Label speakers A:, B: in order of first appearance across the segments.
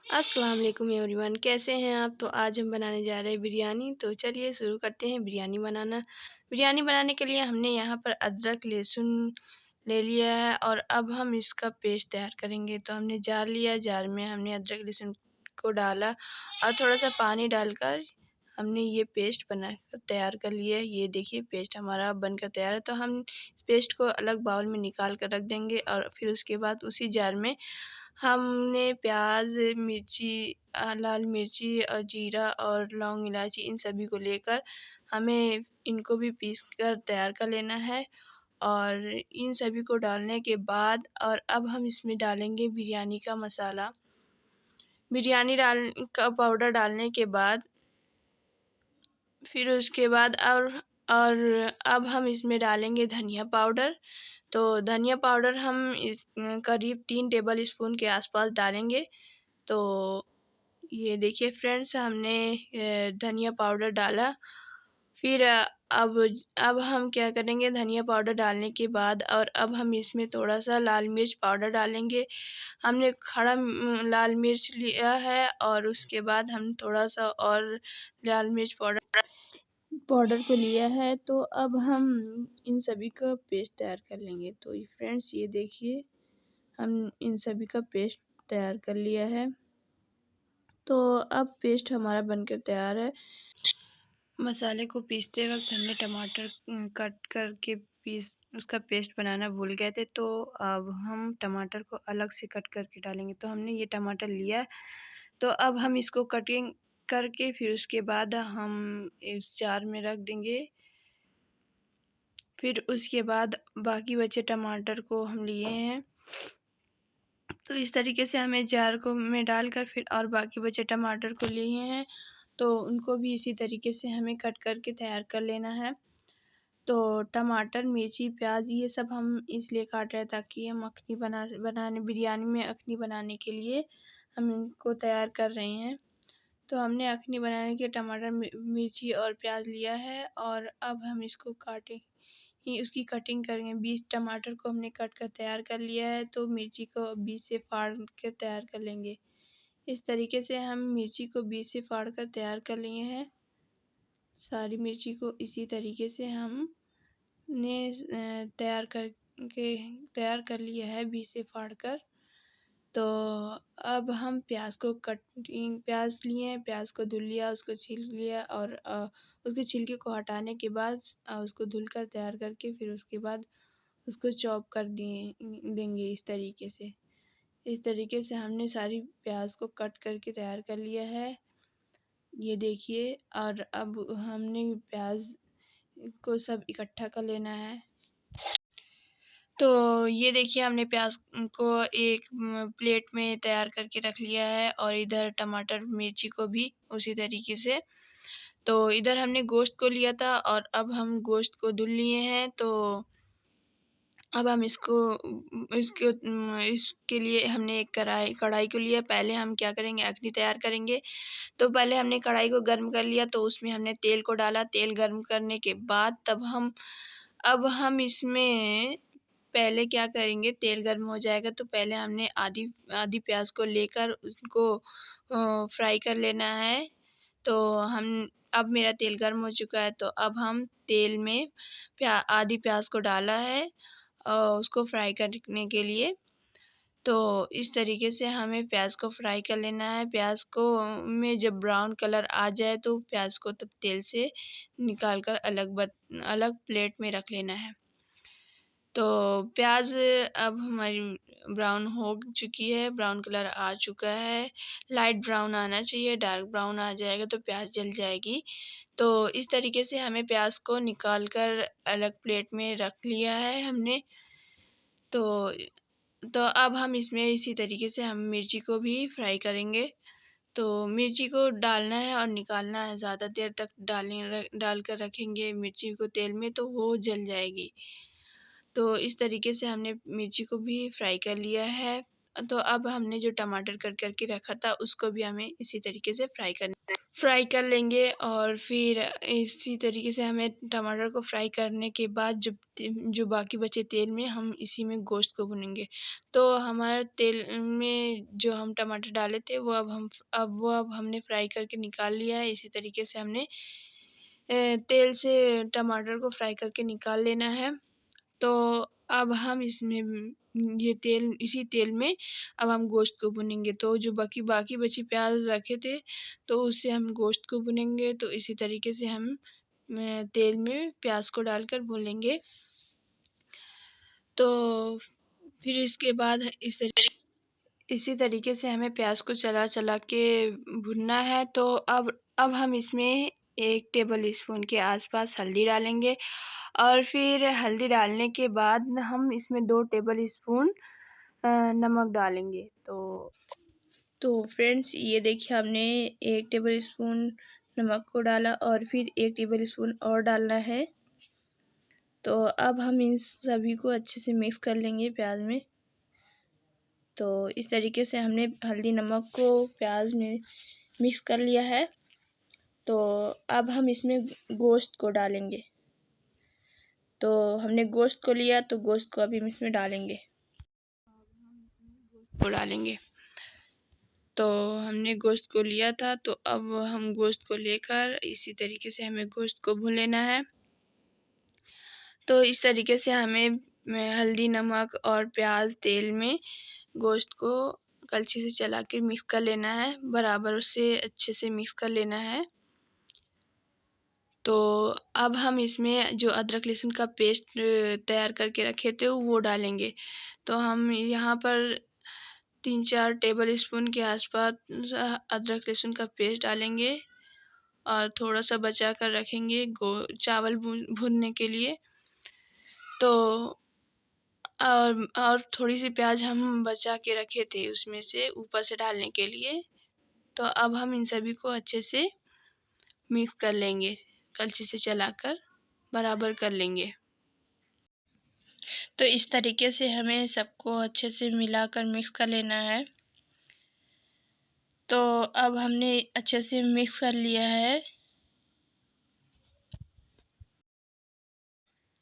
A: अस्सलाम वालेकुम एवरीवन, कैसे हैं आप? तो आज हम बनाने जा रहे हैं बिरयानी। तो चलिए शुरू करते हैं बिरयानी बनाना। बिरयानी बनाने के लिए हमने यहाँ पर अदरक, लहसुन ले लिया है और अब हम इसका पेस्ट तैयार करेंगे। तो हमने जार लिया, जार में हमने अदरक, लहसुन को डाला और थोड़ा-सा पानी डालकर हमने ये पेस्ट बनाकर तैयार कर लिया है। ये देखिए पेस्ट हमारा बनकर तैयार है। तो हम इस पेस्ट को अलग बाउल में निकाल कर रख देंगे और फिर उसके बाद उसी जार में हमने प्याज, मिर्ची लाल मिर्ची और जीरा और लौंग, इलायची इन सभी को लेकर हमें इनको भी पीस कर तैयार कर लेना है। और इन सभी को डालने के बाद और अब हम इसमें डालेंगे बिरयानी का मसाला। बिरयानी का पाउडर डालने के बाद फिर उसके बाद और अब हम इसमें डालेंगे धनिया पाउडर। तो धनिया पाउडर हम करीब 3 टेबल स्पून के आसपास डालेंगे। तो ये देखिए फ्रेंड्स, हमने धनिया पाउडर डाला। फिर अब हम क्या करेंगे, धनिया पाउडर डालने के बाद और अब हम इसमें थोड़ा-सा लाल मिर्च पाउडर डालेंगे। हमने खड़ा लाल मिर्च लिया है और उसके बाद हम थोड़ा-सा और लाल मिर्च पाउडर को लिया है। तो अब हम इन सभी का पेस्ट तैयार कर लेंगे। तो फ्रेंड्स ये देखिए, हम इन सभी का पेस्ट तैयार कर लिया है। तो अब पेस्ट हमारा बनकर तैयार है। मसाले को पीसते वक्त हमने टमाटर कट करके उसका पेस्ट बनाना भूल गए थे। तो अब हम टमाटर को अलग से कट करके डालेंगे। तो हमने ये टमाटर लिया, तो अब हम इसको कटिंग करके फिर उसके बाद हम इस जार में रख देंगे। फिर उसके बाद बाकी बचे टमाटर को हम लिए हैं। तो इस तरीके से हमें जार को में डालकर फिर और बाकी बचे टमाटर को लिए हैं, तो उनको भी इसी तरीके से हमें कट करके तैयार कर लेना है। तो टमाटर, मिर्ची, प्याज ये सब हम इसलिए काट रहे हैं ताकि हम अखनी बनाने बिरयानी में अखनी बनाने के लिए हम इनको तैयार कर रहे हैं। तो हमने अखनी बनाने के टमाटर, मिर्ची और प्याज लिया है और अब हम इसको उसकी कटिंग करेंगे। 20 टमाटर को हमने कट कर तैयार कर लिया है, तो मिर्ची को बीच से फाड़ कर तैयार कर लेंगे। इस तरीके से हम मिर्ची को बीच से फाड़ कर तैयार कर लिए हैं। सारी मिर्ची को इसी तरीके से हमने तैयार कर लिया है बीच से फाड़ कर। तो अब हम प्याज लिए हैं, प्याज को धुल लिया, उसको छील लिया और उसके छिलके को हटाने के बाद उसको धुलकर तैयार करके फिर उसके बाद उसको चॉप कर देंगे इस तरीके से हमने सारी प्याज को कट करके तैयार कर लिया है। ये देखिए, और अब हमने प्याज को सब इकट्ठा कर लेना है। तो ये देखिए, हमने प्याज को एक प्लेट में तैयार करके रख लिया है और इधर टमाटर, मिर्ची को भी उसी तरीके से। तो इधर हमने गोश्त को लिया था और अब हम गोश्त को धुल लिए हैं। तो अब हम इसके लिए हमने एक कढ़ाई को लिया। पहले हम क्या करेंगे, अखनी तैयार करेंगे। तो पहले हमने कढ़ाई को गर्म कर लिया, तो उसमें हमने तेल को डाला। तेल गर्म करने के बाद अब हम इसमें पहले क्या करेंगे, तेल गर्म हो जाएगा तो पहले हमने आधी प्याज को लेकर उसको फ्राई कर लेना है। तो अब मेरा तेल गर्म हो चुका है, तो अब हम तेल में आधी प्याज को डाला है और उसको फ्राई करने के लिए। तो इस तरीके से हमें प्याज को फ्राई कर लेना है। प्याज को में जब ब्राउन कलर आ जाए तो प्याज को तब तेल से निकाल कर अलग प्लेट में रख लेना है। तो प्याज अब हमारी ब्राउन हो चुकी है, ब्राउन कलर आ चुका है। लाइट ब्राउन आना चाहिए, डार्क ब्राउन आ जाएगा तो प्याज जल जाएगी। तो इस तरीके से हमें प्याज को निकाल कर अलग प्लेट में रख लिया है हमने। तो अब हम इसमें इसी तरीके से हम मिर्ची को भी फ्राई करेंगे। तो मिर्ची को डालना है और निकालना है। ज़्यादा देर तक डालकर रखेंगे मिर्ची को तेल में तो वो जल जाएगी। तो इस तरीके से हमने मिर्ची को भी फ्राई कर लिया है। तो अब हमने जो टमाटर कट करके रखा था उसको भी हमें इसी तरीके से फ्राई करना है। फ्राई कर लेंगे। और फिर इसी तरीके से हमें टमाटर को फ्राई करने के बाद जो बाकी बचे तेल में हम इसी में गोश्त को भुनेंगे। तो हमारा तेल में जो हम टमाटर डाले थे वो अब हमने फ्राई करके निकाल लिया है। इसी तरीके से हमने तेल से टमाटर को फ्राई करके निकाल लेना है। तो अब हम इसमें इसी तेल में अब हम गोश्त को भुनेंगे। तो जो बाकी बची प्याज रखे थे तो उससे हम गोश्त को भुनेंगे। तो इसी तरीके से हम तेल में प्याज को डालकर भूनेंगे। तो फिर इसके बाद इसी तरीके से हमें प्याज को चला के भुनना है। तो अब हम इसमें 1 टेबल स्पून के आसपास हल्दी डालेंगे। और फिर हल्दी डालने के बाद हम इसमें 2 टेबल स्पून नमक डालेंगे। तो फ्रेंड्स ये देखिए हमने 1 टेबल स्पून नमक को डाला और फिर 1 टेबल स्पून और डालना है। तो अब हम इन सभी को अच्छे से मिक्स कर लेंगे प्याज में। तो इस तरीके से हमने हल्दी नमक को प्याज में मिक्स कर लिया है। तो अब हम इसमें गोश्त को डालेंगे। तो हमने गोश्त को लिया तो गोश्त को अभी हम इसमें डालेंगे। तो हमने गोश्त को लिया था तो अब हम गोश्त को लेकर इसी तरीके से हमें गोश्त को भून लेना है। तो इस तरीके से हमें हल्दी नमक और प्याज तेल में गोश्त को कलछी से चला के मिक्स कर लेना है, बराबर से अच्छे से मिक्स कर लेना है। तो अब हम इसमें जो अदरक लहसुन का पेस्ट तैयार करके रखे थे वो डालेंगे। तो हम यहाँ पर 3-4 टेबल स्पून के आसपास अदरक लहसुन का पेस्ट डालेंगे और थोड़ा सा बचा कर रखेंगे चावल भूनने के लिए। तो और थोड़ी सी प्याज हम बचा के रखे थे उसमें से ऊपर से डालने के लिए। तो अब हम इन सभी को अच्छे से मिक्स कर लेंगे, कलछी से चलाकर बराबर कर लेंगे। तो इस तरीके से हमें सबको अच्छे से मिलाकर मिक्स कर लेना है। तो अब हमने अच्छे से मिक्स कर लिया है।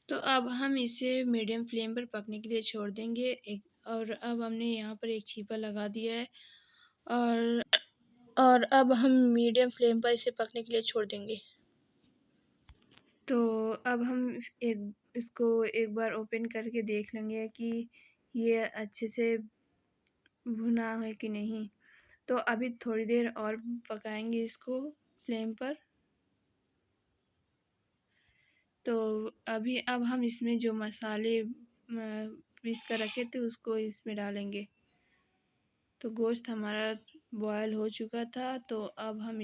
A: तो अब हम इसे मीडियम फ्लेम पर पकने के लिए छोड़ देंगे। और अब हमने यहाँ पर एक छीपा लगा दिया है और अब हम मीडियम फ्लेम पर इसे पकने के लिए छोड़ देंगे। तो अब हम इसको एक बार ओपन करके देख लेंगे कि ये अच्छे से भुना है कि नहीं। तो अभी थोड़ी देर और पकाएंगे इसको फ्लेम पर। तो अब हम इसमें जो मसाले पीस कर रखे थे उसको इसमें डालेंगे। तो गोश्त हमारा बॉयल हो चुका था। तो अब हम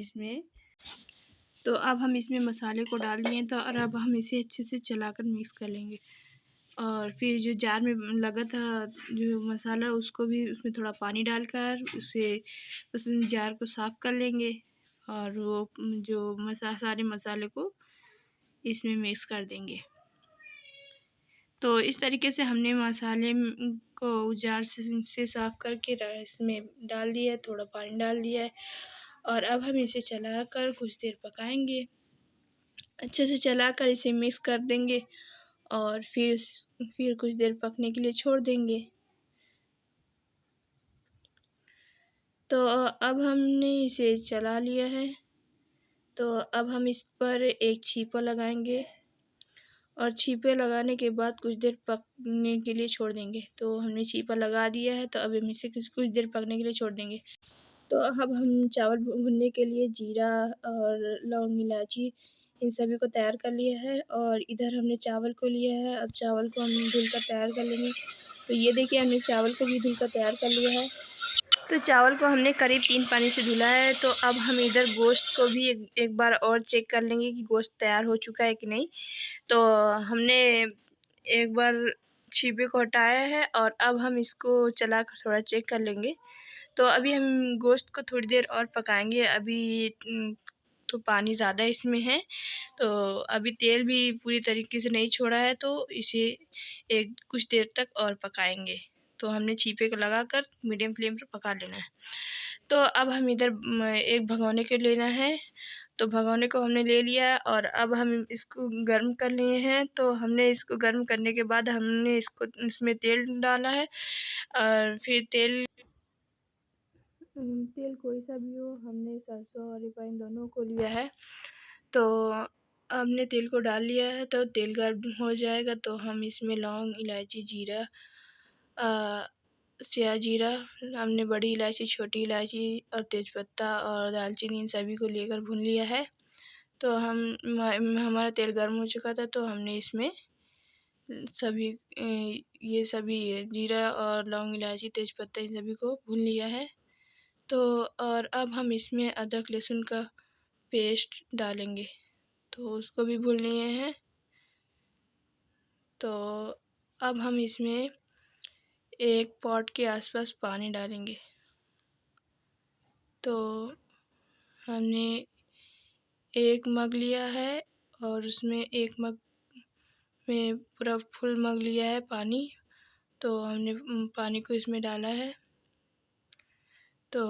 A: इसमें मसाले को डाल दिए। तो और अब हम इसे अच्छे से चलाकर मिक्स कर लेंगे। और फिर जो जार में लगा था जो मसाला उसको भी उसमें थोड़ा पानी डालकर उस जार को साफ़ कर लेंगे। और वो जो सारे मसाले को इसमें मिक्स कर देंगे। तो इस तरीके से हमने मसाले को जार से साफ़ करके इसमें डाल दिया है, थोड़ा पानी डाल दिया है। और अब हम इसे चलाकर कुछ देर पकाएंगे। अच्छे से चलाकर इसे मिक्स कर देंगे और फिर कुछ देर पकने के लिए छोड़ देंगे। तो अब हमने इसे चला लिया है। तो अब हम इस पर एक छीपा लगाएंगे और छीपे लगाने के बाद कुछ देर पकने के लिए छोड़ देंगे। तो हमने छीपा लगा दिया है। तो अब हम इसे कुछ देर पकने के लिए छोड़ देंगे। तो अब हम चावल भूनने के लिए जीरा और लौंग इलायची इन सभी को तैयार कर लिया है। और इधर हमने चावल को लिया है। अब चावल को हम धुल कर तैयार कर लेंगे। तो ये देखिए हमने चावल को भी धुल कर तैयार कर लिया है। तो चावल को हमने करीब 3 पानी से धुला है। तो अब हम इधर गोश्त को भी एक बार और चेक कर लेंगे कि गोश्त तैयार हो चुका है कि नहीं। तो हमने एक बार छीपे को हटाया है और अब हम इसको चलाकर थोड़ा चेक कर लेंगे। तो अभी हम गोश्त को थोड़ी देर और पकाएंगे। अभी तो पानी ज़्यादा इसमें है। तो अभी तेल भी पूरी तरीके से नहीं छोड़ा है। तो इसे कुछ देर तक और पकाएंगे। तो हमने छीपे को लगाकर मीडियम फ्लेम पर पका लेना है। तो अब हम इधर एक भगोने के लेना है, तो भगोने को हमने ले लिया है और अब हम इसको गर्म कर लिए हैं। तो हमने इसको गर्म करने के बाद हमने इसमें तेल डाला है और फिर तेल कोई सा भी हो, हमने सरसों और रिफाइन दोनों को लिया है। तो हमने तेल को डाल लिया है, तो तेल गर्म हो जाएगा तो हम इसमें लौंग, इलायची, जीरा, सिया जीरा, हमने बड़ी इलायची, छोटी इलायची और तेज़पत्ता और दालचीनी इन सभी को लेकर भून लिया है। तो हमारा तेल गर्म हो चुका था, तो हमने इसमें सभी ये सभी जीरा और लौंग, इलायची, तेज़पत्ता इन सभी को भून लिया है। तो और अब हम इसमें अदरक लहसुन का पेस्ट डालेंगे, तो उसको भी भून लिए हैं। तो अब हम इसमें एक पॉट के आसपास पानी डालेंगे। तो हमने एक मग लिया है और उसमें एक मग में पूरा फुल मग लिया है पानी। तो हमने पानी को इसमें डाला है। तो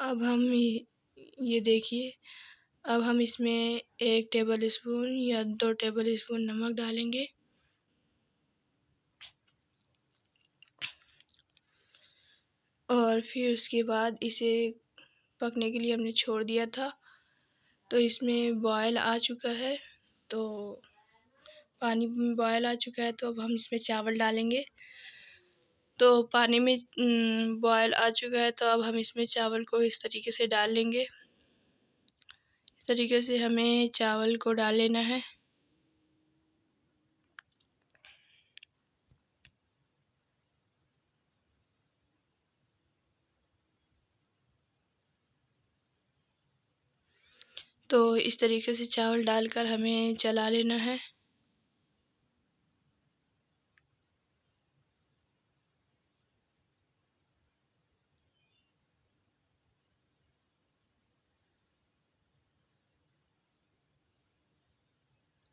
A: अब हम ये देखिए, अब हम इसमें 1 टेबल स्पून या 2 टेबल स्पून नमक डालेंगे। और फिर उसके बाद इसे पकने के लिए हमने छोड़ दिया था। तो इसमें बॉयल आ चुका है, तो पानी बॉयल आ चुका है, तो अब हम इसमें चावल डालेंगे। तो पानी में बॉयल आ चुका है, तो अब हम इसमें चावल को इस तरीके से डाल लेंगे। इस तरीके से हमें चावल को डाल लेना है। तो इस तरीके से चावल डालकर हमें चला लेना है।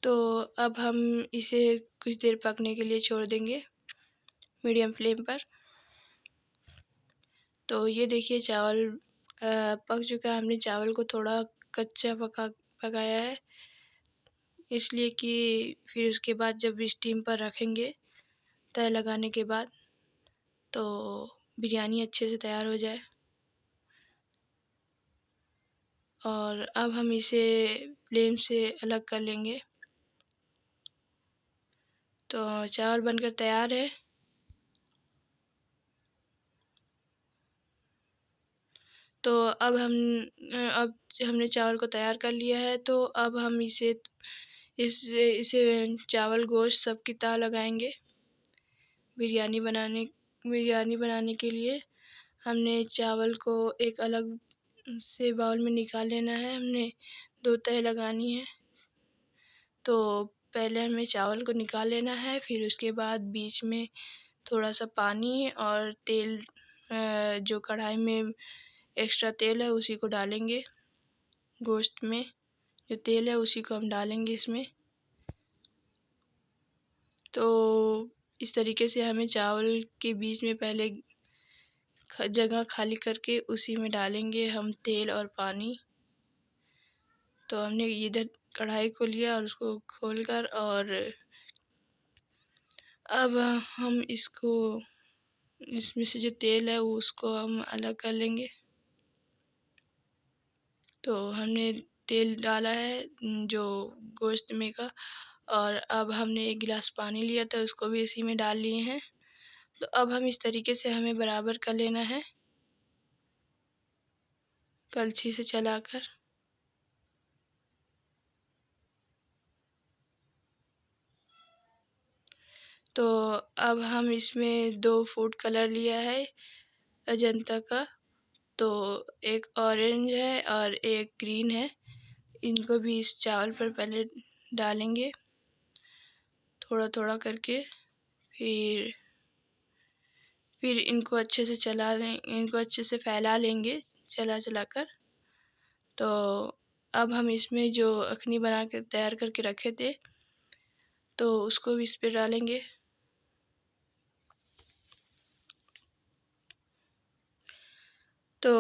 A: तो अब हम इसे कुछ देर पकने के लिए छोड़ देंगे मीडियम फ्लेम पर। तो ये देखिए चावल पक चुका है। हमने चावल को थोड़ा कच्चा पकाया है, इसलिए कि फिर उसके बाद जब स्टीम पर रखेंगे तय लगाने के बाद, तो बिरयानी अच्छे से तैयार हो जाए। और अब हम इसे फ्लेम से अलग कर लेंगे। तो चावल बनकर तैयार है। तो अब हमने चावल को तैयार कर लिया है। तो अब हम इसे चावल गोश्त सब की ताव लगाएंगे। बिरयानी बनाने के लिए हमने चावल को एक अलग से बाउल में निकाल लेना है। हमने 2 तह लगानी है। तो पहले हमें चावल को निकाल लेना है, फिर उसके बाद बीच में थोड़ा सा पानी और तेल, जो कढ़ाई में एक्स्ट्रा तेल है उसी को डालेंगे। गोश्त में जो तेल है उसी को हम डालेंगे इसमें। तो इस तरीके से हमें चावल के बीच में पहले जगह खाली करके उसी में डालेंगे हम तेल और पानी। तो हमने इधर कढ़ाई को लिया और उसको खोलकर, और अब हम इसमें से जो तेल है उसको हम अलग कर लेंगे। तो हमने तेल डाला है जो गोश्त में का, और अब हमने 1 गिलास पानी लिया था उसको भी इसी में डाल लिए हैं। तो अब हम इस तरीके से हमें बराबर कर लेना है कलछी से चलाकर। तो अब हम इसमें 2 फूड कलर लिया है अजंता का, तो एक ऑरेंज है और एक ग्रीन है। इनको भी इस चावल पर पहले डालेंगे थोड़ा थोड़ा करके। फिर इनको अच्छे से फैला लेंगे चला कर। तो अब हम इसमें जो अखनी बना के तैयार करके रखे थे, तो उसको भी इस पे डालेंगे। तो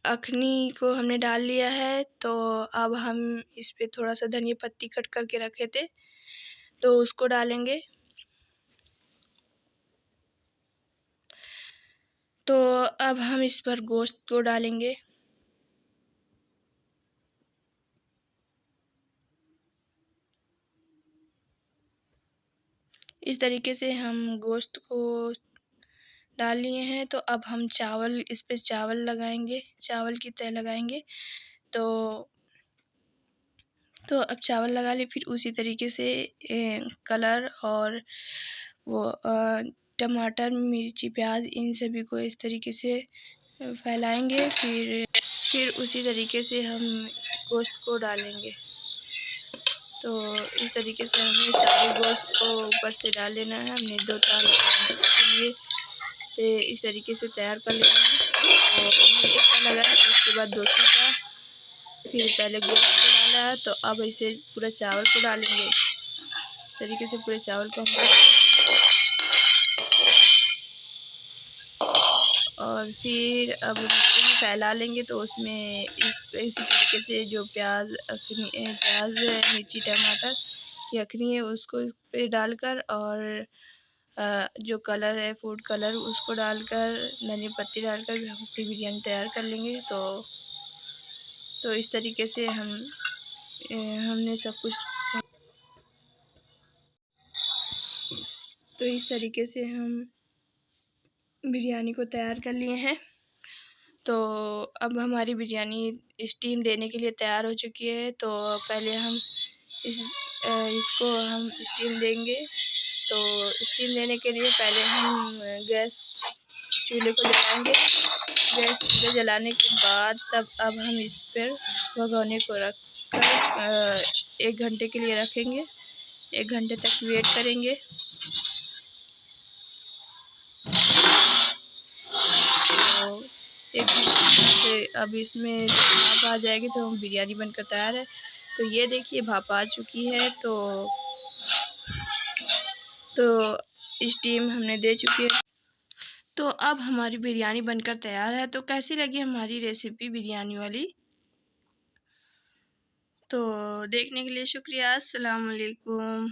A: अखनी को हमने डाल लिया है। तो अब हम इस पे थोड़ा-सा धनिया पत्ती कट करके रखे थे, तो उसको डालेंगे। तो अब हम इस पर गोश्त को डालेंगे। इस तरीके से हम गोश्त को डाल लिए हैं। तो अब हम चावल, इस पे चावल लगाएंगे, चावल की तह लगाएंगे। तो अब चावल लगा लिए, फिर उसी तरीके से कलर और वो टमाटर, मिर्ची, प्याज, इन सभी को इस तरीके से फैलाएंगे। फिर उसी तरीके से हम गोश्त को डालेंगे। तो इस तरीके से हमें सारे गोश्त को ऊपर से डाल लेना है। हमने 2 तार लगाए हैं, इसलिए इस तरीके से तैयार कर लेना है। तो हमने एक तार लगाया, उसके बाद दूसरी तार, फिर पहले गोश्त को डाला है। तो अब इसे पूरा चावल को डालेंगे। इस तरीके से पूरे चावल को हम और फिर अब उसको भी फैला लेंगे। तो उसमें इसी तरीके से जो प्याज, मिर्ची, टमाटर की अखनी है, उसको इस पे डालकर, और जो कलर है, फूड कलर, उसको डालकर, धनिया पत्ती डालकर भी हम अपनी बिरयानी तैयार कर लेंगे। तो इस तरीके से हमने सब कुछ, तो इस तरीके से हम बिरयानी को तैयार कर लिए हैं। तो अब हमारी बिरयानी स्टीम देने के लिए तैयार हो चुकी है। तो पहले हम इसको हम स्टीम देंगे। तो स्टीम देने के लिए पहले हम गैस चूल्हे को जलाएंगे। गैस चूल्हे जलाने के बाद तब अब हम इस पर भगोने को रख कर 1 घंटे के लिए रखेंगे। 1 घंटे तक वेट करेंगे। तो 1 घंटे अब इसमें भाप आ जाएगी, तो हम बिरयानी बनकर तैयार है। तो ये देखिए भाप आ चुकी है। तो स्टीम हमने दे चुकी है। तो अब हमारी बिरयानी बनकर तैयार है। तो कैसी लगी हमारी रेसिपी बिरयानी वाली? तो देखने के लिए शुक्रिया। अस्सलाम वालेकुम।